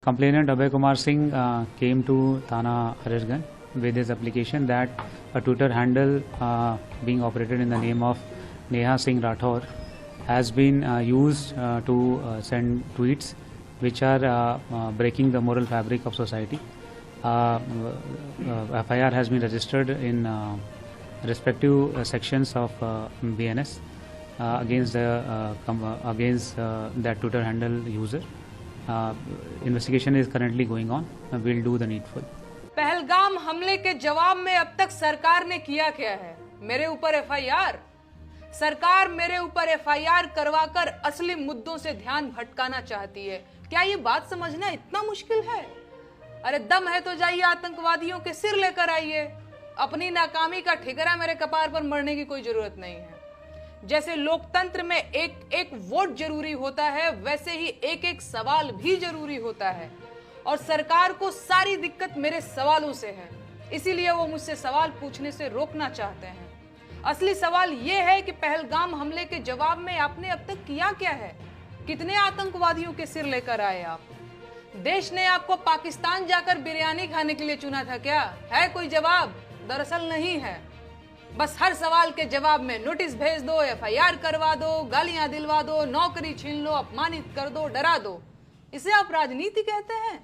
Complainant Abhay Kumar Singh came to Thana Harirganj with his application that a Twitter handle being operated in the name of Neha Singh Rathore has been used to send tweets which are breaking the moral fabric of society. FIR has been registered in respective sections of BNS against that Twitter handle user. Investigation is currently going on. We'll do the needful. Pahalgam हमले के जवाब में अब तक सरकार ने किया क्या है? मेरे ऊपर एफआईआर। सरकार मेरे ऊपर एफआईआर करवाकर असली मुद्दों से ध्यान भटकाना चाहती है। क्या ये बात समझना इतना मुश्किल है? अरे दम है तो जाइए आतंकवादियों के सिर लेकर आइए। अपनी नाकामी का ठिकरा मेरे कपार पर मरने की कोई जरूरत नहीं है। जैसे लोकतंत्र में एक एक वोट जरूरी होता है, वैसे ही एक एक सवाल भी जरूरी होता है। और सरकार को सारी दिक्कत मेरे सवालों से है, इसीलिए वो मुझसे सवाल पूछने से रोकना चाहते हैं। असली सवाल ये है कि पहलगाम हमले के जवाब में आपने अब तक किया क्या है? कितने आतंकवादियों के सिर लेकर आए आप? देश ने आपको पाकिस्तान जाकर बिरयानी खाने के लिए चुना था क्या? है कोई जवाब? दरअसल नहीं है। बस हर सवाल के जवाब में नोटिस भेज दो, एफआईआर करवा दो, गालियां दिलवा दो, नौकरी छीन लो, अपमानित कर दो, डरा दो। इसे आप राजनीति कहते हैं?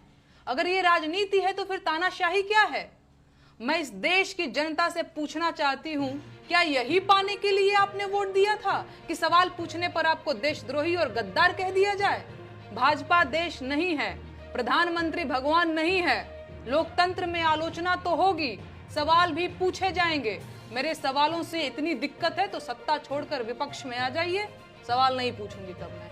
अगर ये राजनीति है तो फिर तानाशाही क्या है? मैं इस देश की जनता से पूछना चाहती हूँ, क्या यही पाने के लिए आपने वोट दिया था कि सवाल पूछने पर आपको देशद्रोही और गद्दार कह दिया जाए? भाजपा देश नहीं है, प्रधानमंत्री भगवान नहीं है। लोकतंत्र में आलोचना तो होगी, सवाल भी पूछे जाएंगे। मेरे सवालों से इतनी दिक्कत है तो सत्ता छोड़कर विपक्ष में आ जाइए, सवाल नहीं पूछूंगी तब मैं।